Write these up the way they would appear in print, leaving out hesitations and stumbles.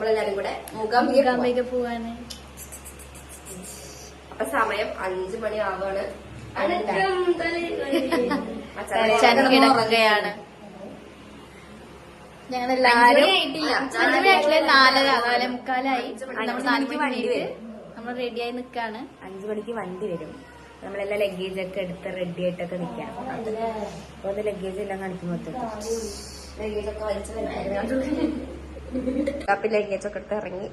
നമ്മളെല്ലാരും കൂടെ മൂകാംബിക പോവാണ്. അപ്പൊ സമയം 5 മണി ആവാണ്. കിടക്കുകയാണ്. ഞങ്ങളെല്ലാരും 4:45 നമ്മൾ റെഡിയായി നിക്കാണ്. 5 മണിക്ക് വണ്ടി വരും. നമ്മളെല്ലാം ലഗേജ് ഒക്കെ എടുത്ത് റെഡി ആയിട്ടൊക്കെ നിക്കാം. അപ്പൊ ലഗേജ് എല്ലാം കാണിക്കുമ്പോ ലഗേജ് ഒക്കെ വലിച്ചു ലഗേജ് ഒക്കെ എടുത്ത് ഇറങ്ങി.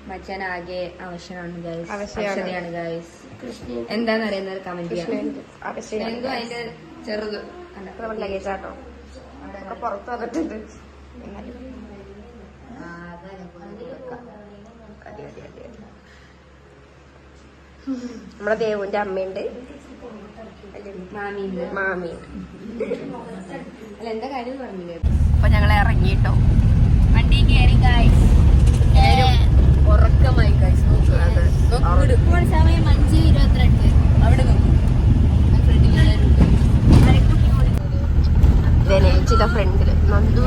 മച്ചാൻ ആകെ അവശനാണ് ഗൈസ്. എന്താന്ന് അറിയുന്നത് കമന്റ് ചെയ്യാം. എന്തോ അതിന്റെ ചെറുത് ലഗേജ് ആട്ടോ പുറത്ത് വന്നിട്ടുണ്ട്. നമ്മളെ ദേവുന്റെ അമ്മയുണ്ട്, മാമിയുണ്ട്. അല്ല എന്താ കാര്യം പറഞ്ഞില്ലേ? അപ്പൊ ഞങ്ങളെ ഇറങ്ങിട്ടോ. വണ്ടി കയറി ഗൈസ്. ഉറക്കമായി ഗൈസ്. സമയം 5:22. അവിടെ ചില ഫ്രണ്ടില് നന്ദു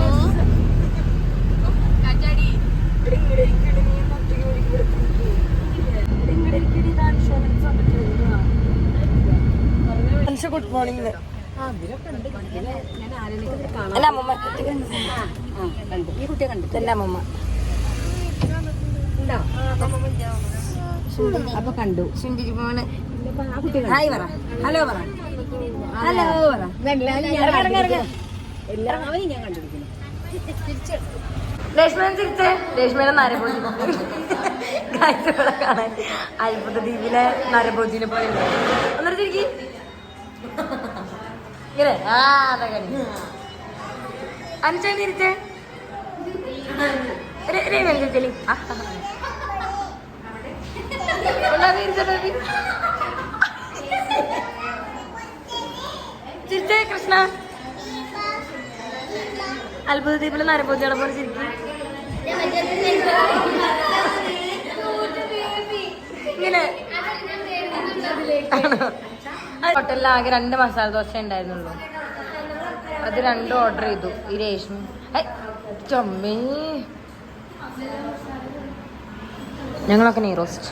ഗുഡ് മോർണിംഗ്. ഈ കുട്ടിയെ കണ്ടിട്ട് എന്റെ അമ്മമ്മ അപ്പൊ കണ്ടു. സുന്ദരി മോന് ഹായ് പറ, ഹലോ പറ, ഹലോ പറ. എല്ലാവരും ഞാൻ കണ്ടിരിക്കുന്നു. രേഷ്മേനെ തിരിച്ച് രേഷ്മേനെ നരഭോജി കാഴ്ചകളെ കാണാൻ അത്ഭുത ദ്വീപിലെ നരഭോജിനെ പോലെ ഒന്നൊരു തിരിക്കി ഇങ്ങനെ അഞ്ചേ തിരിച്ച് തിരിച്ചലി ചിരിച്ചേ കൃഷ്ണ. അത്ഭുത ദ്വീപിലെ നരഭോജികളെ പോലെ ചിരിക്കും ഇങ്ങനെ. ഹോട്ടലിൽ ആകെ 2 മസാല ദോശ ഉണ്ടായിരുന്നുള്ളൂ. അത് 2 ഓർഡർ ചെയ്തു. ഈ രേഷ്മ ചമ്മേ. ഞങ്ങളൊക്കെ നെയ് റോസ്റ്റ്.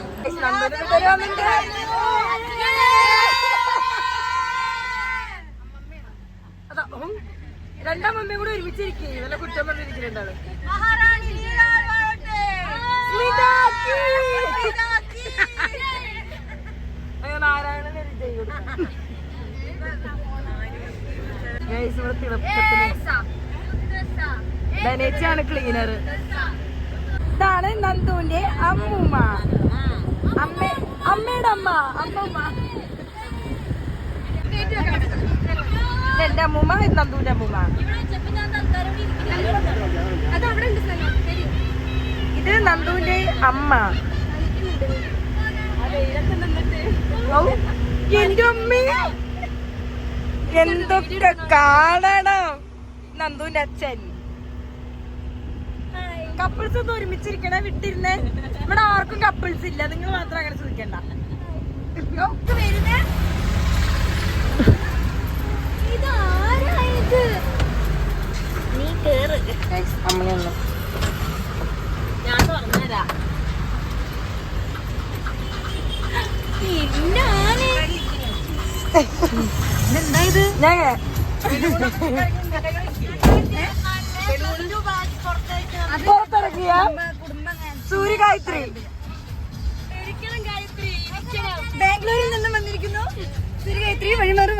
രണ്ടാം മമ്മയും കൂടെ ഒരുമിച്ചിരിക്കും. നല്ല കുറ്റം പറഞ്ഞിരിക്കുന്നുണ്ടാണ്. നാരായണൻ ധനേച്ചാണ് ക്ലീനർ. ഇതാണ് നന്ദുവിന്റെ അമ്മൂമ്മ, അമ്മയുടെ അമ്മ, അമ്മൂമ്മ. എന്റെ അമ്മൂമ്മ, ഇത് നന്ദുവിന്റെ അമ്മൂമ്മ. ഇത് നന്ദുവിന്റെ അമ്മ. എന്റെ അമ്മ എന്തൊക്കെ കാണണം. നന്ദുവിന്റെ അച്ഛൻ. കപ്പിൾസ് ഒന്നും ഒരുമിച്ചിരിക്കണേ, വിട്ടിരുന്നേ. ഇവിടെ ആർക്കും കപ്പിൾസ് ഇല്ല. നിങ്ങൾ മാത്രം അങ്ങനെ ചോദിക്കണ്ട. ഒക്കെ വരുന്നേ. നീ കേറ്. അമ്മയൊന്നും ഞാൻ തുറന്നുതരാം. എന്താ ഇത്? ഞാൻ പുറത്തിറക്കിയ സൂര്യഗായത്രി ബാംഗ്ലൂരിൽ നിന്ന് വന്നിരിക്കുന്നു. സൂര്യഗായത്രി വഴിമാറും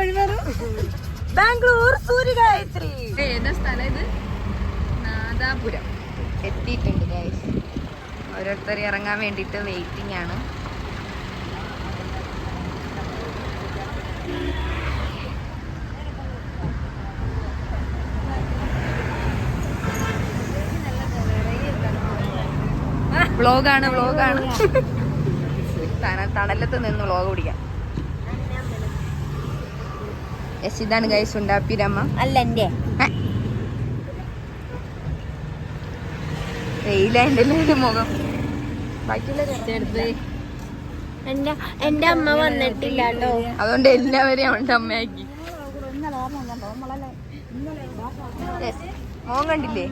ബാംഗ്ലൂർ സൂര്യഗായത്രി. ഏതാ സ്ഥലം ഇത്? നാദാപുരം എത്തിയിട്ടുണ്ട് ഗൈസ്. ഓരോരുത്തർ ഇറങ്ങാൻ വേണ്ടിയിട്ട് വെയിറ്റിംഗ് ആണ്. വ്ളോഗാണ് തണലത്ത് നിന്ന് വ്ളോഗ് പിടിക്കാം. യെസ്, ഇതാണ് ഗൈസ് ഉണ്ടാപ്പിരമ്മ. അല്ല എന്റെ വെയിലായിട്ട് മുഖം. ബാക്കിയുള്ള എന്റെ അമ്മ വന്നിട്ടില്ല കേട്ടോ. അതുകൊണ്ട് എല്ലാവരെയും അവന്റെ അമ്മയാക്കി. മോൻ കണ്ടില്ലേ?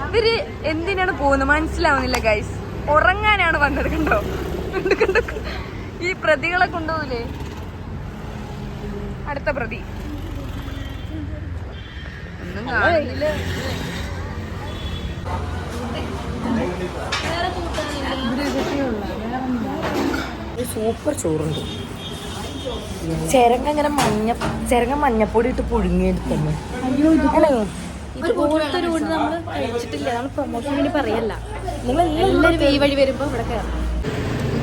ഇവര് എന്തിനാണ് പോകുന്നത് മനസ്സിലാവുന്നില്ല ഗൈസ്. ഉറങ്ങാനാണ് വന്നത്. കണ്ടോ കണ്ടോ ഈ പ്രതികളെ കൊണ്ടുപോകില്ലേ? അടുത്ത പ്രതി ഒന്നും കാണില്ല. സൂപ്പർ ചോറുണ്ട്. ചെരങ്ങ മഞ്ഞപ്പൊടി ഇട്ട് പുഴുങ്ങിയെടുത്തന്നെ.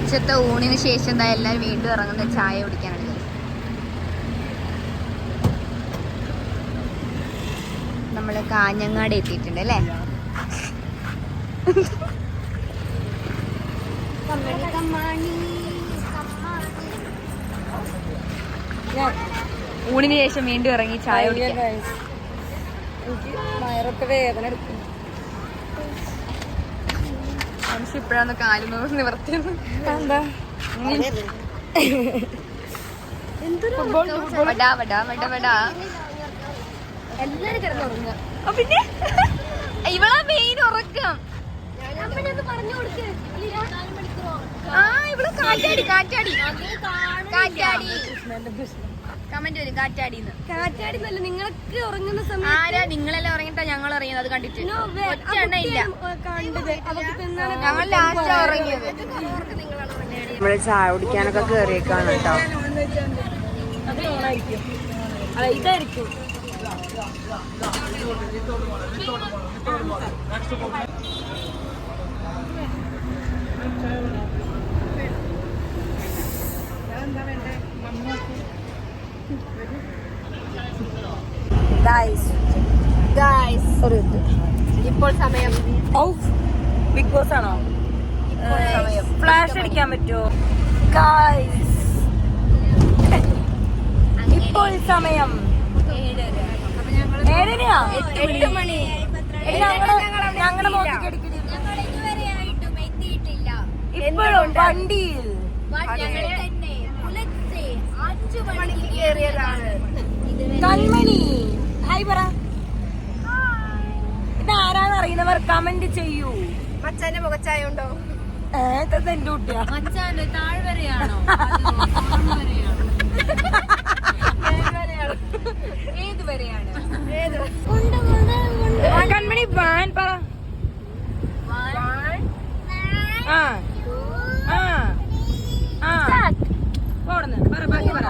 ഉച്ചത്തെ ഊണിന് ശേഷം എന്താ എല്ലാരും വീണ്ടും ഇറങ്ങുന്ന ചായ കുടിക്കാനാണ്. നമ്മള് കാഞ്ഞങ്ങാട് എത്തിയിട്ടുണ്ട് അല്ലേ? ഊണിന് ശേഷം വീണ്ടും ഇറങ്ങി ചായ കുടിക്കാൻ. എനിക്ക് വയറൊക്കെ വേദന എടുക്കും. മനുഷ്യ ഇപ്പഴാണ് കാലും നിവർത്തിയത്. എന്താ എല്ലാരും കിടന്നുറങ്ങുക. പിന്നെ ഇവളാ മെയിൻ ഉറക്കം. ആ ഇവള് കാറ്റാടി കമന്റ് വരും കാറ്റാടിന്ന്. കാറ്റാടിന്നല്ല, നിങ്ങൾക്ക് ഉറങ്ങുന്ന സമയം ആരാ? നിങ്ങളെല്ലാം ഉറങ്ങിട്ടാ ഞങ്ങൾ ഉറങ്ങിയത്. അത് കണ്ടിട്ട് ഒറ്റ ഞങ്ങൾ ലാസ്റ്റ് ഉറങ്ങിയത്. നമ്മള് ചായ കുടിക്കാനൊക്കെ കേറിയേക്കാണ് കേട്ടോ. ഇതായിരിക്കും ഇപ്പോൾ സമയം ബിഗ് ബോസ് ആണോ? ഫ്ലാഷ് അടിക്കാൻ പറ്റുമോ? ഇപ്പോൾ സമയം 7:30. 8 മണി. ഞങ്ങളുടെ ഇപ്പോഴും വണ്ടിയിൽ കൺമണി ഹായ് പറ. ഇതാരാന്ന് അറിയുന്നവർ കമന്റ് ചെയ്യൂ. മച്ചാന്റെ മുഖച്ചായ ഉണ്ടോ? എന്റെ കുട്ടിയാ. മച്ചാന്റെ താഴ്വരയാണോ? ഏത് വരെയാണ്? കൺമണി വാൻ പറ. പോടുന്നു പറ, ബാക്കി പറ.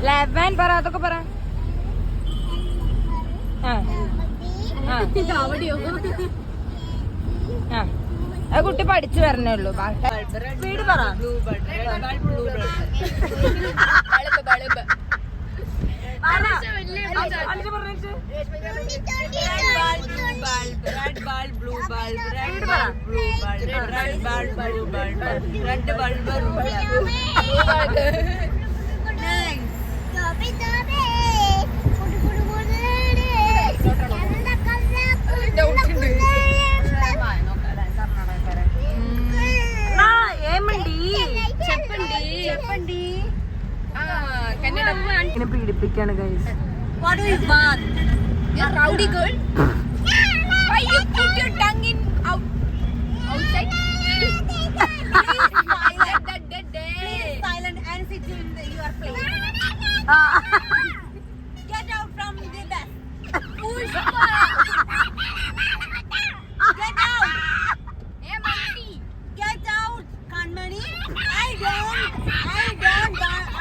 ലെവൻ പറ, അതൊക്കെ പറ. ആ കുട്ടി പഠിച്ചു വരണേ ഉള്ളൂ. സ്പീഡ് പറ. പീഡിപ്പിക്കാണ് guys. What is one? You're rowdy girl. Why you put your tongue in outside? Please silent and sit in your place. Get out from the bus. Pushpa. Get out. Hey Manti. Get out, Kanmani.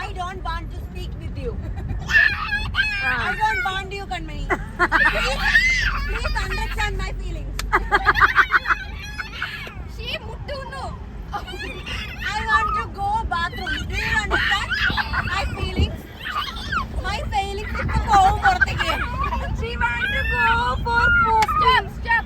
I don't want to speak with you. I don't want you, Kanmani. Please understand my feelings. She muttunnu. I want to go bathroom. Do you understand my feelings? My feelings is to go for the game. She want to go for poop. Stop.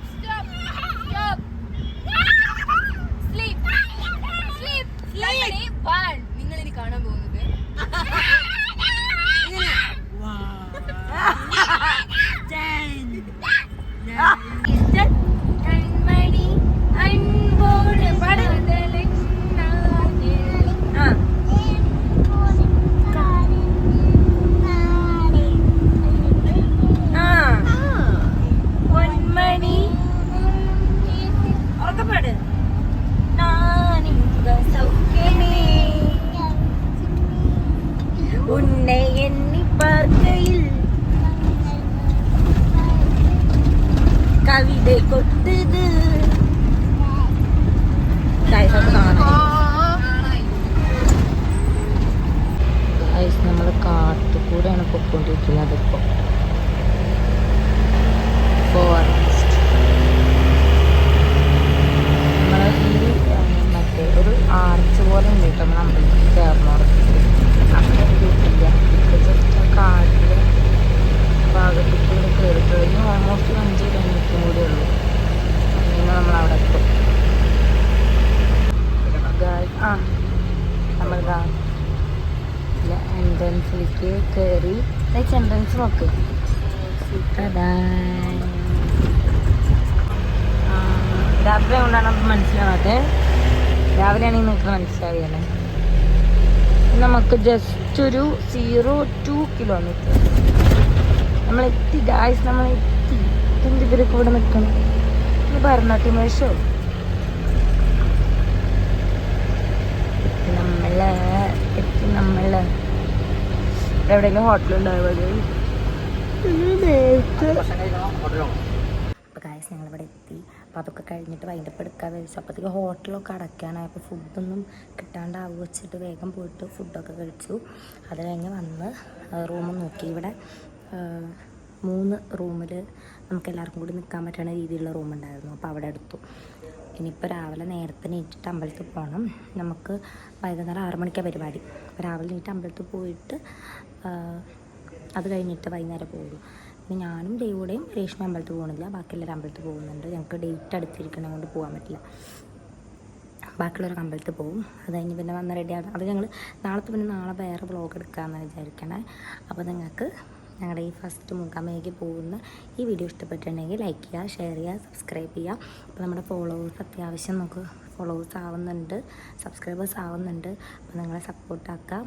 Guys entrance നോക്ക്. രാത്രി കൊണ്ടാണ് നമുക്ക് മനസ്സിലാവാതെ. രാവിലെ ആണെങ്കിൽ നിങ്ങൾക്ക് മനസ്സിലാവിയല്ലേ. നമുക്ക് just ഒരു 0.2 കിലോമീറ്റർ നമ്മളെത്തി ഗായ്സ്. നമ്മളെത്തി. എന്ത് ഇവരൊക്കെ ഇവിടെ നിൽക്കണം. ഭരതനാട്യം വേഷോ. നമ്മള് എവിടെയെങ്കിലും ഹോട്ടലുണ്ടാവുക. അപ്പോൾ ഗായ്സ് ഞങ്ങളിവിടെ എത്തി. അപ്പോൾ അതൊക്കെ കഴിഞ്ഞിട്ട് വൈൻഡപ്പ് എടുക്കാൻ വെച്ചു. അപ്പോഴത്തേക്ക് ഹോട്ടലൊക്കെ അടയ്ക്കാനായി. അപ്പോൾ ഫുഡൊന്നും കിട്ടാണ്ടാവുക വെച്ചിട്ട് വേഗം പോയിട്ട് ഫുഡൊക്കെ കഴിച്ചു. അത് കഴിഞ്ഞ് വന്ന് റൂം നോക്കി. ഇവിടെ 3 റൂമിൽ നമുക്ക് എല്ലാവർക്കും കൂടി നിൽക്കാൻ പറ്റുന്ന രീതിയിലുള്ള റൂമുണ്ടായിരുന്നു. അപ്പോൾ അവിടെ എടുത്തു. ഇനിയിപ്പോൾ രാവിലെ നേരത്തെ നീറ്റിട്ട് അമ്പലത്തിൽ പോകണം. നമുക്ക് വൈകുന്നേരം 6 മണിക്കാണ് പരിപാടി. അപ്പോൾ രാവിലെ നീറ്റ് അമ്പലത്തിൽ പോയിട്ട് അത് കഴിഞ്ഞിട്ട് വൈകുന്നേരം പോകുള്ളൂ. പിന്നെ ഞാനും ദേവൂടെയും രേഷ്മ അമ്പലത്തിൽ പോകുന്നില്ല. ബാക്കി എല്ലാവരും അമ്പലത്തിൽ പോകുന്നുണ്ട്. ഞങ്ങൾക്ക് ഡേറ്റ് അടുത്തിരിക്കണത് കൊണ്ട് പോകാൻ പറ്റില്ല. ബാക്കിയുള്ളവർക്ക് അമ്പലത്തിൽ പോകും. അത് കഴിഞ്ഞ് പിന്നെ വന്ന് റെഡിയാണ്. അത് ഞങ്ങൾ നാളെ വേറെ വ്ളോഗ് എടുക്കാമെന്ന് വിചാരിക്കണേ. അപ്പോൾ നിങ്ങൾക്ക് ഞങ്ങളുടെ ഈ ഫസ്റ്റ് മൂകാംബികയ്ക്ക് പോകുന്ന ഈ വീഡിയോ ഇഷ്ടപ്പെട്ടിട്ടുണ്ടെങ്കിൽ ലൈക്ക് ചെയ്യുക, ഷെയർ ചെയ്യുക, സബ്സ്ക്രൈബ് ചെയ്യുക. അപ്പോൾ നമ്മുടെ ഫോളോവേഴ്സ് അത്യാവശ്യം നമുക്ക് ഫോളോവേഴ്സ് ആവുന്നുണ്ട്, സബ്സ്ക്രൈബേഴ്സ് ആവുന്നുണ്ട്. അപ്പോൾ നിങ്ങളെ സപ്പോർട്ടാക്കുക.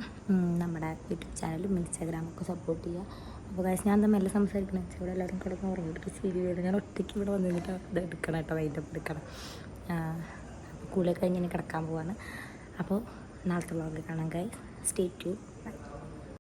നമ്മുടെ യൂട്യൂബ് ചാനലും ഇൻസ്റ്റാഗ്രാമൊക്കെ സപ്പോർട്ട് ചെയ്യുക. അപ്പോൾ ഗൈസ് ഞാൻ എന്താ മെല്ലെ സംസാരിക്കണം. ഇവിടെ എല്ലാവരും കിടന്ന് ഉറങ്ങിയിട്ട് ശരിയാണ്. ഞാൻ ഒറ്റയ്ക്ക് ഇവിടെ വന്നിട്ട് ഇത് എടുക്കണം കേട്ടോ, വൈൻഡപ്പ് എടുക്കണം. അപ്പോൾ കൂടെ കഴിഞ്ഞ് ഇനി കിടക്കാൻ പോവാണ്. അപ്പോൾ നാളത്തെ വ്ളോഗിൽ കാണാം ഗൈസ്. Stay tune.